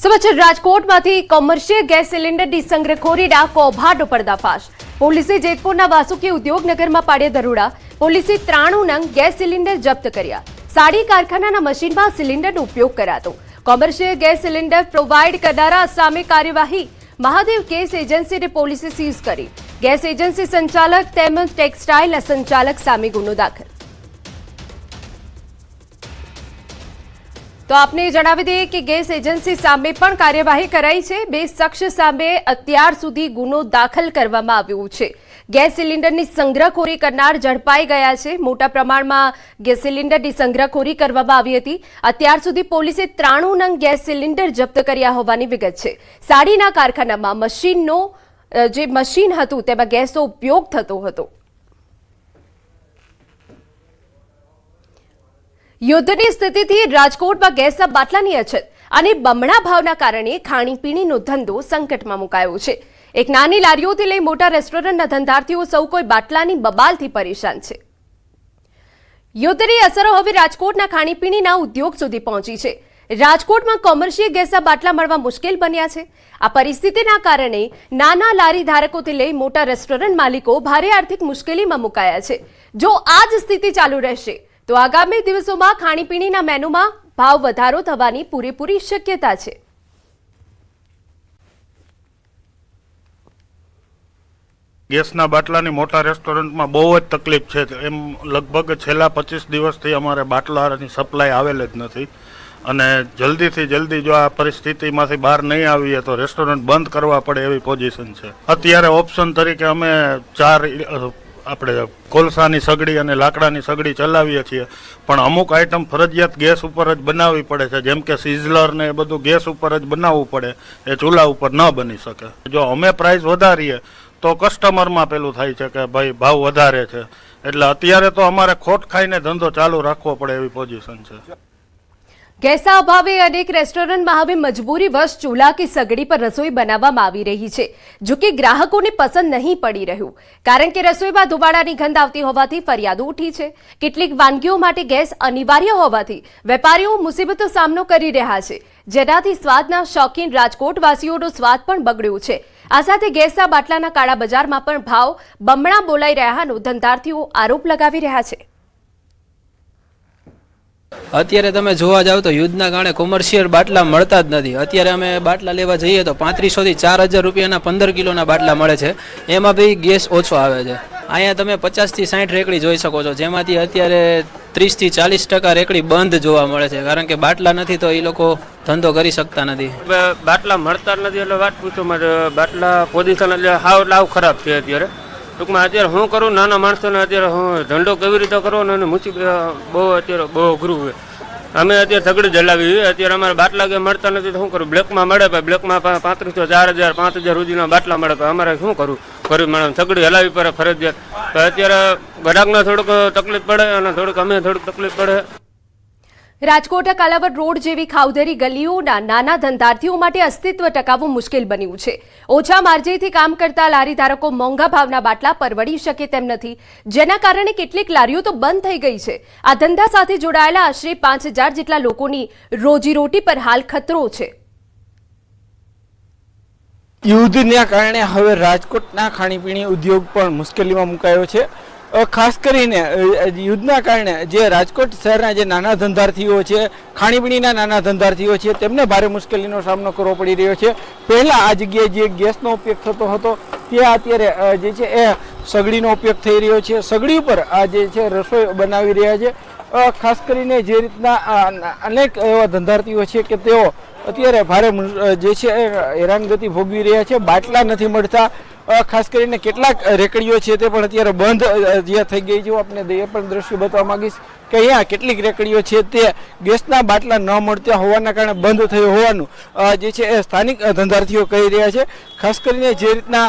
સમાચાર રાજકોટમાંથી commercial gas સિલિન્ડરની સંગ્રહખોરીના કૌભાંડનો પર્દાફાશ। પોલીસે જેતપુરના વાસુકી ઉદ્યોગનગરમાં પાડ્યા દરોડા। પોલીસે 93 નંગ ગેસ સિલિન્ડર જપ્ત કર્યા। સાડી કારખાનાના મશીનમાં સિલિન્ડરનો ઉપયોગ કરાતો। કોમર્શિયલ ગેસ સિલિન્ડર પ્રોવાઇડ કરનારા સામે કાર્યવાહી। મહાદેવ ગેસ એજન્સીને પોલીસે સીઝ કરી। ગેસ એજન્સી સંચાલક તેમજ ટેક્સટાઇલના સંચાલક સામે ગુનો દાખલ। तो आपने जणावी दीए कि गैस एजेंसी सामे पण कार्यवाही कराई छे। बे शख्स सामे अत्यार सुधी गुनो दाखल करवामां आव्यो छे। गैस सिलिंडरनी संग्रहखोरी करनार झड़पाई गया छे। मोटा प्रमाणमां गैस सिलिंडरनी संग्रहखोरी करवामां आवी हती। अत्यार सुधी पोलीसे 93 नंग गैस सिलिंडर जप्त कर्या होवानी विगत छे। साडीना कारखानामां मशीननो जे मशीन हतुं तेमां गैसनो उपयोग थतो हतो। युद्धनी स्थितिथी राजकोटमां गैसना बाटलानी अछत अने बमणा भावना कारणे खाणीपीणीनो धंधो संकटमां मुकायो छे। एक नानी लारीओथी लई मोटा रेस्टोरंटना धंधार्थीओ सौ कोई बाटलानी बबालथी परेशान छे। युद्धनी असरो हवे राजकोटना खाणीपीणीना उद्योग सुधी पहोंची छे। राजकोटमां कोमर्शियल गैसना बाटला मळवा मुश्केल बन्या छे। आ परिस्थितिना कारणे नाना लारी धारकोथी लई मोटा रेस्टोरंट मालिको भारे आर्थिक मुश्केलीमां मुकाया छे। जो आ ज स्थिति चालू रहेशे तो आगामी दिवसों में खाणीपीणीना मेनूमां भाव वधारो थवानी पूरेपूरी शक्यता छे। गैसना बाटलानी मोटा रेस्टोरंट में बहुत तकलीफ है। एम लगभग छेल्ला 25 दिवसथी अमारे बाटलानी सप्लाय आवेल ज नथी अने जल्दी थी जल्दी जो आ परिस्थिति में बहार नहीं आवीए तो रेस्टोरंट बंद करवा पड़े एवी पोजीशन है। अत्यारे ऑप्शन तरीके अमे 4 આપણે કોલસાની સગડી અને લાકડાની સગડી ચલાવીએ છીએ, પણ અમુક આઈટમ ફરજિયાત ગેસ ઉપર જ બનાવવી પડે છે, જેમ કે સિઝલર ને એ બધું ગેસ ઉપર જ બનાવવું પડે, એ ચૂલા ઉપર ન બની શકે। જો અમે પ્રાઇસ વધારીએ તો કસ્ટમરમાં પેલું થાય છે કે ભાઈ ભાવ વધારે છે, એટલે અત્યારે તો અમારે ખોટ ખાઈને ધંધો ચાલુ રાખવો પડે એવી પોઝિશન છે। गैसना अभावे अनेक रेस्टोरंट में हवे मजबूरीवश चूल्हा की सगड़ी पर रसोई बनाववामां आवी रही छे, जो कि ग्राहकोने पसंद नहीं पड़ी रह्युं, कारण के रसोई में धुमाड़ानी गंध आवती होवाथी फरियादो उठी छे। केटलीक वानगीओ माटे गैस अनिवार्य होवाथी वेपारीओ मुसीबतनो सामनो करी रह्या छे, जेनाथी स्वादना शौकीन राजकोटवासीओनो स्वाद पण बगड्यो छे। आ साथे गैसना बाटलाना काळा बजारमां पण भाव बमणा बोलाई रह्यानो धंधार्थीओ आरोप लगावी रह्या छे। અત્યારે તમે જોવા જાવ તો યુદ્ધના કારણે કોમર્શિયલ બાટલા મળતા જ નથી। અત્યારે અમે બાટલા લેવા જઈએ તો 3500 થી 4000 રૂપિયાના 15 કિલોના બાટલા મળે છે, એમાં ભાઈ ગેસ ઓછો આવે છે। અહીંયા તમે 50 થી 60 રેકડી જોઈ શકો છો, જેમાંથી અત્યારે 30 થી 40% રેકડી બંધ જોવા મળે છે, કારણ કે બાટલા નથી તો એ લોકો ધંધો કરી શકતા નથી। બાટલા મળતા જ નથી એટલે વાત પૂછો મારે, બાટલા પોઝિશન એટલે હાવ લાવ ખરાબ છે। અત્યારે ટૂંકમાં અત્યારે શું કરું, નાના માણસોને અત્યારે હું ધંધો કેવી રીતે કરવો ને મુસીબત બહુ અત્યારે બહુ અઘરું છે। અમે અત્યારે સગડી જલાવી, અત્યારે અમારે બાટલા કે મળતા નથી તો શું કરું, બ્લેકમાં મળે, બ્લેકમાં 3500 4000 5000 સુધીના બાટલા મળે, અમારે શું કરવું, ગરીબ માણસ સગડી હલાવી પડે ફરજિયાત। અત્યારે ગ્રાહકને થોડુંક તકલીફ પડે અને અમે થોડીક તકલીફ પડે। રાજકોટ કાલાવડ રોડ જેવી ખાવધરી ગલીઓના નાના ધંધાર્થીઓ માટે અસ્તિત્વ ટકાવવું મુશ્કેલ બન્યું છે। ઓછા માર્જિનથી કામ કરતા લારી ધારકો મોંઘા ભાવના બાટલા પરવડી શકે તેમ નથી, જેના કારણે કેટલીક લારીઓ તો બંધ થઈ ગઈ છે। આ ધંધા સાથે જોડાયેલા આશરે 5000 જેટલા લોકોની રોજીરોટી પર હાલ ખતરો છે। યુદ્ધના કારણે હવે રાજકોટના ખાણીપીણી ઉદ્યોગ પણ મુશ્કેલીમાં મુકાયો છે। ખાસ કરીને યુદ્ધના કારણે જે રાજકોટ શહેરના જે નાના ધંધાર્થીઓ છે, ખાણીપીણીના નાના ધંધાર્થીઓ છે, તેમને ભારે મુશ્કેલીનો સામનો કરવો પડી રહ્યો છે। પહેલાં આ જગ્યાએ જે ગેસનો ઉપયોગ થતો હતો ત્યાં અત્યારે જે છે એ સગડીનો ઉપયોગ થઈ રહ્યો છે। સગડી ઉપર આ જે છે રસોઈ બનાવી રહ્યા છે। ખાસ કરીને જે રીતના અનેક એવા ધંધાર્થીઓ છે કે તેઓ અત્યારે ભારે જે છે હેરાનગતિ ભોગવી રહ્યા છે। બાટલા નથી મળતા, ખાસ કરીને કેટલાક રેકડીઓ છે તે પણ અત્યારે બંધ જે થઈ ગઈ છે। આપણે એ પણ દ્રશ્ય બતાવવા માંગીશ કે અહીંયા કેટલીક રેકડીઓ છે તે ગેસના બાટલા ન મળતા હોવાના કારણે બંધ થયો હોવાનું જે છે એ સ્થાનિક ધંધાર્થીઓ કહી રહ્યા છે। ખાસ કરીને જે રીતના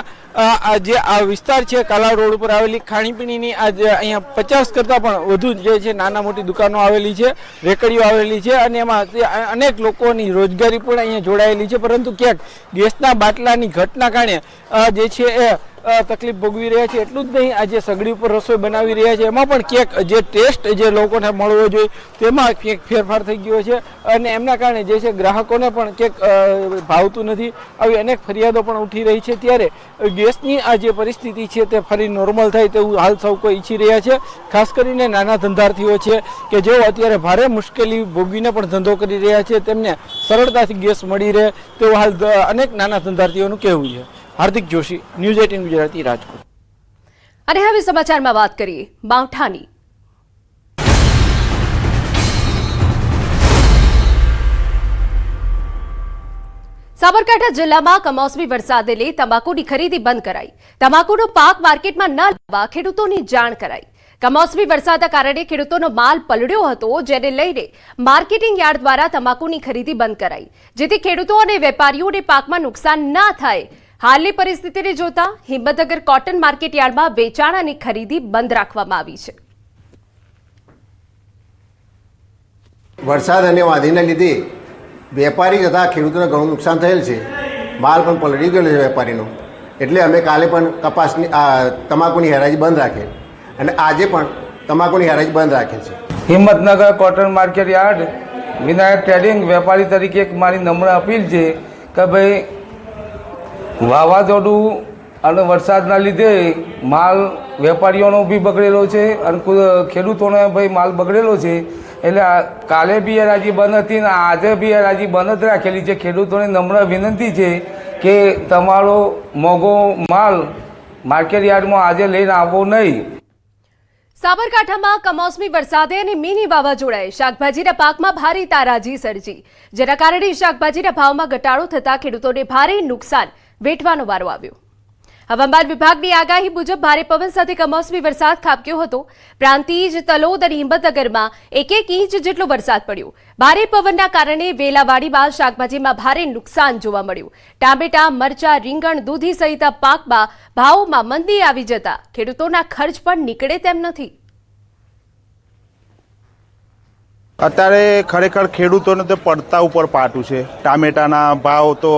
જે આ વિસ્તાર છે કાલા રોડ ઉપર આવેલી ખાણીપીણીની અહીંયા 50 કરતાં પણ વધુ જે છે નાના મોટી દુકાનો આવેલી છે, રેકડીઓ આવેલી છે, અને એમાં અનેક લોકોની રોજગારી પણ અહીંયા જોડાયેલી છે, પરંતુ ક્યાંક ગેસના બાટલાની ઘટના કારણે જે છે એ તકલીફ ભોગવી રહ્યા છે. એટલું જ નહીં, આ જે સગડી ઉપર રસોઈ બનાવી રહ્યા છે એમાં પણ ક્યાંક જે ટેસ્ટ જે લોકોને મળવો જોઈએ તેમાં ક્યાંક ફેરફાર થઈ ગયો છે અને એમના કારણે જે છે ગ્રાહકોને પણ ક્યાંક ભાવતું નથી. આવી અનેક ફરિયાદો પણ ઉઠી રહી છે. ત્યારે ગેસની આ જે પરિસ્થિતિ છે તે ફરી નોર્મલ થાય તેવું હાલ સૌ કોઈ ઈચ્છી રહ્યા છે. ખાસ કરીને નાના ધંધાર્થીઓ છે કે જેઓ અત્યારે ભારે મુશ્કેલી ભોગવીને પણ ધંધો કરી રહ્યા છે, તેમને સરળતાથી ગેસ મળી રહે તેવું હાલ અનેક નાના ધંધાર્થીઓનું કહેવું છે. હાર્દિક જોશી, ન્યૂઝ 18 ગુજરાતી, રાજકોટ. અને હવે સમાચારમાં વાત કરીએ માવઠાની. સાબરકાંઠા જિલ્લામાં કમોસમી વરસાદે લઈ તમાકુની ખરીદી બંધ કરાઈ. તમાકુનો પાક માર્કેટમાં ન લાવવા ખેડૂતોની જાણ કરાઈ. કમોસમી વરસાદના કારણે ખેડૂતોનો માલ પલળ્યો હતો, જેને લઈને માર્કેટિંગ યાર્ડ દ્વારા તમાકુની ખરીદી બંધ કરાઈ, જેથી ખેડૂતો અને વેપારીઓને પાકમાં નુકસાન ન થાય. હાલની પરિસ્થિતિને જોતા હિંમતનગર કોટન માર્કેટ યાર્ડમાં વેચાણ અને ખરીદી બંધ રાખવામાં આવી છે. વરસાદ અને વાદળીના લીધે વેપારી તથા ખેડૂતોને ઘણું નુકસાન થયેલ છે. માલ પણ પલળી ગયેલો છે વેપારીનો. એટલે અમે કાલે પણ કપાસની તમાકુની હરાજી બંધ રાખેલ અને આજે પણ તમાકુની હરાજી બંધ રાખેલ છે. Himmatnagar cotton market yard Vinayak trading વેપારી તરીકે એક મારી નમ્ર અપીલ છે કે ભાઈ વાવાઝોડું અને વરસાદના લીધે માલ વેપારીઓનો બી બગડેલો છે અને ખેડૂતોનો ભાઈ માલ બગડેલો છે. એટલે કાલે બી હરાજી બંધ હતી ને આજે બી હરાજી બંધ જ રાખેલી છે. ખેડૂતોને નમ્ર વિનંતી છે કે તમારો મોંઘો માલ માર્કેટ યાર્ડમાં આજે લઈને આવવો નહીં. સાબરકાંઠામાં કમોસમી વરસાદે અને મિની વાવાઝોડાએ શાકભાજીના પાકમાં ભારે તારાજી સર્જી, જેના કારણે શાકભાજીના ભાવમાં ઘટાડો થતા ખેડૂતોને ભારે નુકસાન વેઠવાનો વારો આવ્યો. હવામાન વિભાગની આગાહી મુજબ ભારે પવન સાથે કમોસમી વરસાદ ખાબક્યો હતો. પ્રાંતિજ, તલોદ અને હિંમતનગરમાં 1 ઇંચ જેટલો વરસાદ પડ્યો. ભારે પવનના કારણે વેલાવાડીમાં શાકભાજીમાં ભારે નુકસાન જોવા મળ્યું. ટામેટા, મરચા, રીંગણ, દૂધી સહિત પાકમાં ભાવોમાં મંદી આવી જતા ખેડૂતોના ખર્ચ પણ નીકળે તેમ નથી. અત્યારે ખરેખર ખેડૂતોને તો પડતા ઉપર પાટું છે. ટામેટાના ભાવ તો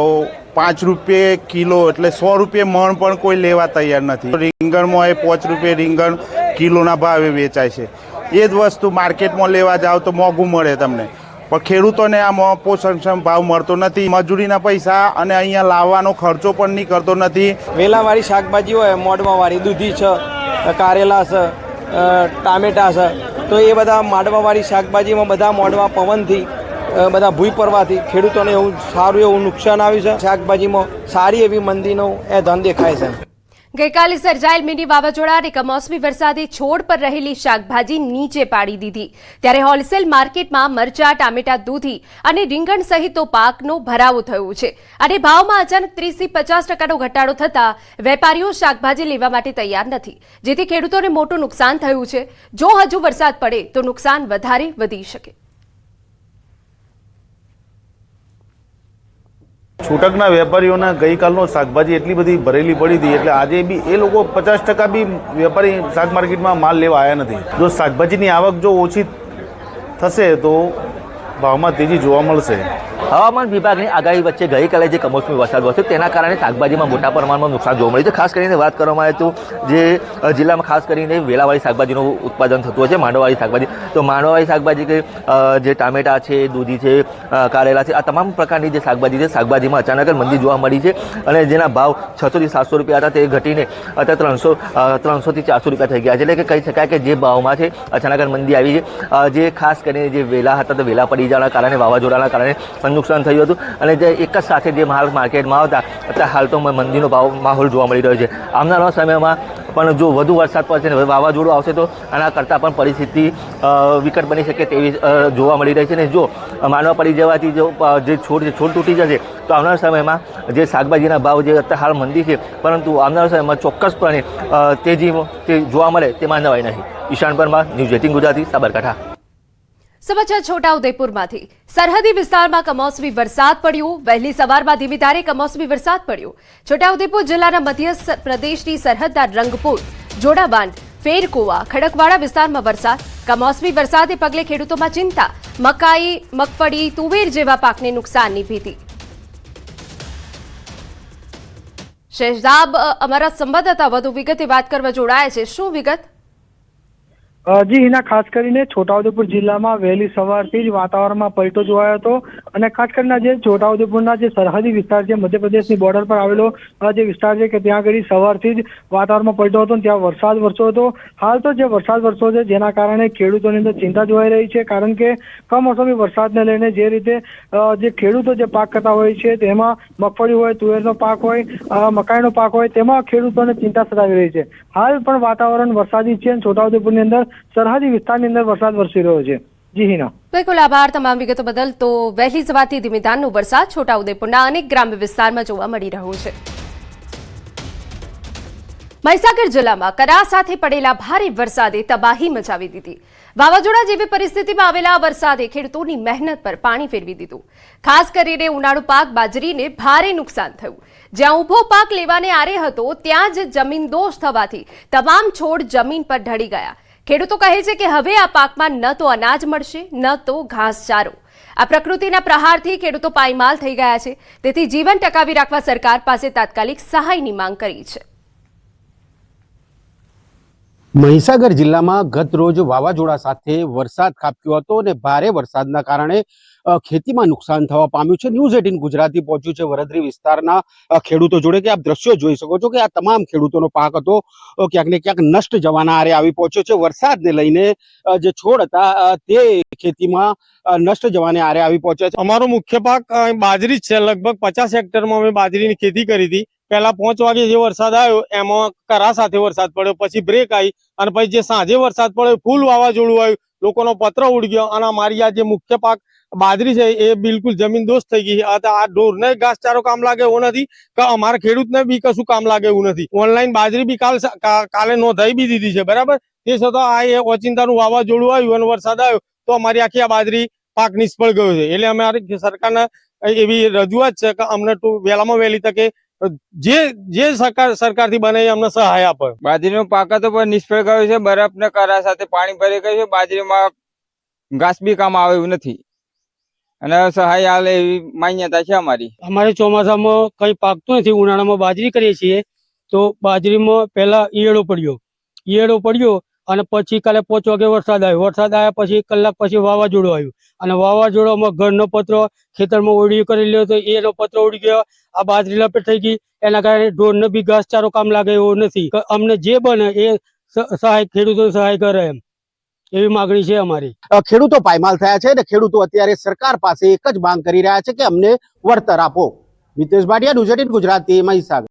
5 રૂપિયે કિલો એટલે 100 રૂપિયે મણ પણ કોઈ લેવા તૈયાર નથી. રીંગણમાં એ 5 રૂપિયે રીંગણ કિલોના ભાવે વેચાય છે. એ જ વસ્તુ માર્કેટમાં લેવા જાઓ તો મોંઘું મળે તમને, પણ ખેડૂતોને આ પોષણક્ષમ ભાવ મળતો નથી. મજૂરીના પૈસા અને અહીંયા લાવવાનો ખર્ચો પણ નહીં કરતો નથી. વેલાવાળી શાકભાજી હોય, મોડવાવાળી દૂધી છે, કારેલા છે, ટામેટા છે, તો એ બધા માડવાવાળી શાકભાજીમાં બધા મોડવા પવનથી બધા ભૂઈ પડવાથી ખેડૂતોને એવું સારું એવું નુકસાન આવ્યું છે. શાકભાજીમાં સારી એવી મંદીનો એ ધન દેખાય છે. ગઈકાલે સર્જાયેલ મિની વાવાઝોડા અને કમોસમી વરસાદે છોડ પર રહેલી શાકભાજી નીચે પાડી દીધી. ત્યારે હોલસેલ માર્કેટમાં મરચા, ટામેટા, દૂધી અને રીંગણ સહિતનો પાકનો ભરાવો થયો છે અને ભાવમાં અચાનક 30 થી 50% ઘટાડો થતા વેપારીઓ શાકભાજી લેવા માટે તૈયાર નથી, જેથી ખેડૂતોને મોટું નુકસાન થયું છે. જો હજુ વરસાદ પડે તો નુકસાન વધારે વધી શકે. છૂટકના વેપારીઓના ગઈકાલનો શાકભાજી એટલી બધી ભરેલી પડી હતી એટલે આજે બી એ લોકો 50% બી વેપારી શાક માર્કેટમાં માલ લેવા આવ્યા નથી. જો શાકભાજીની આવક જો ઓછી થશે તો ભાવમાં તેજી જોવા મળશે. હવામાન વિભાગની આગાહી વચ્ચે ગઈકાલે જે કમોસમી વરસાદ વરસ્યો તેના કારણે શાકભાજીમાં મોટા પ્રમાણમાં નુકસાન જોવા મળ્યું છે. ખાસ કરીને વાત કરવામાં આવે તો જે જિલ્લામાં ખાસ કરીને વેલાવાળી શાકભાજીનું ઉત્પાદન થતું હોય છે, માંડવાવાળી શાકભાજી. તો માંડવાવાળી શાકભાજી કે જે ટામેટા છે, દૂધી છે, કારેલા છે, આ તમામ પ્રકારની જે શાકભાજી છે, શાકભાજીમાં અચાનક જ મંદી જોવા મળી છે અને જેના ભાવ 600 થી 700 રૂપિયા હતા તે ઘટીને અત્યારે 300 થી 400 રૂપિયા થઈ ગયા છે. એટલે કે કહી શકાય કે જે ભાવમાં છે અચાનક જ મંદી આવી છે. જે ખાસ કરીને જે વેલા હતા તો વેલા પડી જવાના કારણે, વાવાઝોડાના કારણે નુકસાન થયું હતું અને જે એક જ સાથે જે માલ માર્કેટમાં આવતા અત્યારે હાલ તો મંદીનો ભાવ માહોલ જોવા મળી રહ્યો છે. આવનારા સમયમાં પણ જો વધુ વરસાદ પડશે ને વાવાઝોડું આવશે તો આના કરતાં પણ પરિસ્થિતિ વિકટ બની શકે તેવી જોવા મળી રહી છે. ને જો માનવા પડી જવાથી જો જે છોડ તૂટી જશે તો આવનારા સમયમાં જે શાકભાજીના ભાવ જે અત્યારે હાલ મંદી છે પરંતુ આવનારા સમયમાં ચોક્કસપણે તેજી જોવા મળે તે માનવાય નહીં. ઈશાન પરમાર, ન્યૂઝ 18 ગુજરાતી, સાબરકાંઠા. સમાચાર છોટાઉદેપુરમાંથી. સરહદી વિસ્તારમાં કમોસમી વરસાદ પડ્યો. વહેલી સવારમાં ધીમી ધારે કમોસમી વરસાદ પડ્યો. છોટાઉદેપુર જિલ્લાના મધ્ય પ્રદેશની સરહદના રંગપુર, જોડાબાંધ, ફેરકુવા, ખડકવાડા વિસ્તારમાં વરસાદ. કમોસમી વરસાદે પગલે ખેડૂતોમાં ચિંતા. મકાઈ, મગફળી, તુવેર જેવા પાકને નુકસાનની ભીતિ. શહેજાબ અમારા સંવાદદાતા વધુ વિગતે વાત કરવા જોડાયા છે. શું વિગત? જી હિના, ખાસ કરીને છોટાઉદેપુર જિલ્લામાં વહેલી સવારથી જ વાતાવરણમાં પલટો જોવાયો હતો અને ખાસ કરીને જે છોટાઉદેપુરના જે સરહદી વિસ્તાર છે, મધ્યપ્રદેશની બોર્ડર પર આવેલો જે વિસ્તાર છે કે ત્યાં આગળ સવારથી જ વાતાવરણમાં પલટો હતો અને ત્યાં વરસાદ વરસ્યો હતો. હાલ તો જે વરસાદ વરસ્યો છે જેના કારણે ખેડૂતોની અંદર ચિંતા જોવાઈ રહી છે, કારણ કે કમોસમી વરસાદને લઈને જે રીતે જે ખેડૂતો જે પાક કરતા હોય છે તેમાં મગફળી હોય, તુવેરનો પાક હોય, મકાઈનો પાક હોય, તેમાં ખેડૂતોને ચિંતા સતાવી રહી છે. હાલ પણ વાતાવરણ વરસાદી છે અને છોટાઉદેપુરની અંદર સરહદી વિસ્તારની અંદર વરસાદ વરસી રહ્યો છે. જી હિના. બિલકુલ આભાર તમામ વિગતો બદલ. તો વહેલી સવારથી ધીમી ધારનો વરસાદ છોટાઉદેપુરના અનેક ગ્રામ્ય વિસ્તારમાં જોવા મળી રહ્યો છે. મહીસાગર જિલ્લામાં કરા સાથે પડેલા ભારે વરસાદે તબાહી મચાવી દીધી. વાવાઝોડા જેવી પરિસ્થિતિમાં આવેલા વરસાદે ખેડૂતોની મહેનત પર પાણી ફેરવી દીધું. ખાસ કરીને ઉનાળુ પાક બાજરીને ભારે નુકસાન થયું. જ્યાં ઊભો પાક લેવાને આરે હતો ત્યાં જ જમીનદોષ થવાથી તમામ છોડ જમીન પર ઢળી ગયા. ખેડૂતો કહે છે કે હવે આ પાકમાં ન તો અનાજ મળશે ન તો ઘાસચારો. આ પ્રકૃતિના પ્રહારથી ખેડૂતો પાયમાલ થઈ ગયા છે. તેથી જીવન ટકાવી રાખવા સરકાર પાસે તાત્કાલિક સહાયની માંગ કરી છે. મહીસાગર જિલ્લામાં ગત રોજ વાવાઝોડા સાથે વરસાદ ખાબક્યો હતો અને ભારે વરસાદના કારણે ખેતીમાં નુકસાન થવા પામ્યું છે. ન્યૂઝ 18 ગુજરાતી પહોંચ્યું છે વરદરી વિસ્તારના ખેડૂતો જોડે કે આપ દ્રશ્યો જોઈ શકો છો કે આ તમામ ખેડૂતોનો પાક હતો ક્યાંક ને ક્યાંક નષ્ટ જવાના આરે આવી પહોંચ્યો છે. વરસાદને લઈને જે છોડ હતા તે ખેતીમાં નષ્ટ જવાને આરે આવી પહોંચ્યા છે. અમારો મુખ્ય પાક બાજરી જ છે. લગભગ 50 હેક્ટરમાં અમે બાજરીની ખેતી કરી હતી. પહેલા 5 વાગે જે વરસાદ આવ્યો એમાં કરા સાથે વરસાદ પડ્યો, પછી બ્રેક આવી અને પછી જે સાંજે વરસાદ પડ્યો ફૂલ વાવાઝોડું આવ્યું, લોકોનો પત્ર ઉડી ગયો અને અમારી આ જે મુખ્ય પાક બાજરી છે એ બિલકુલ જમીન દોષ થઈ ગઈ. આ ઢોરને ઘાસચારો કામ લાગે એવું નથી કે અમારા ખેડૂતને બી કશું કામ લાગે એવું નથી. ઓનલાઈન બાજરી બી કાલે નોંધાઈ બી દીધી છે, બરાબર. તે છતાં આ ઓચિંતાનું વાવાઝોડું આવ્યું અને વરસાદ આવ્યો તો અમારી આખી આ બાજરી પાક નિષ્ફળ ગયો છે. એટલે અમારી સરકારને એવી રજૂઆત છે કે અમને વહેલામાં વહેલી તકે જે સરકારથી બને એ અમને સહાય આપે. બાજરીનો પાક તો પણ નિષ્ફળ ગયો છે. બરફ ને કરા સાથે પાણી ભરી ગયું છે. બાજરીમાં ઘાસ બી કામ આવે એવું નથી અને સહાય આલે એવી માન્યતા છે અમારી. અમારે ચોમાસામાં કઈ પાકતું નથી. ઉનાળામાં બાજરી કરીએ છીએ તો બાજરીમાં પહેલા ઈયળો પડ્યો અને પછી કાલે 5 વાગે વરસાદ આવ્યો. વરસાદ આવ્યા પછી 1 કલાક પછી વાવાઝોડું આવ્યું અને વાવાઝોડામાં ઘરનો પત્ર ખેતરમાં ઓળી કરી લ્યો તો એનો પત્ર ઉડી ગયો. આ બાજરી લપેટ થઈ ગઈ. એના કારણે ઢોરને બી ઘાસચારો કામ લાગે એવો નથી. અમને જે બને એ સહાય ખેડૂતોને સહાય કરે એવી માગણી છે અમારી. ખેડૂતો પાયમાલ થયા છે અને ખેડૂતો અત્યારે સરકાર પાસે એક જ માંગ કરી રહ્યા છે કે અમને વળતર આપો. મિતેશ ભાટિયા, ન્યૂઝ 18 ગુજરાતી, મહીસાગર.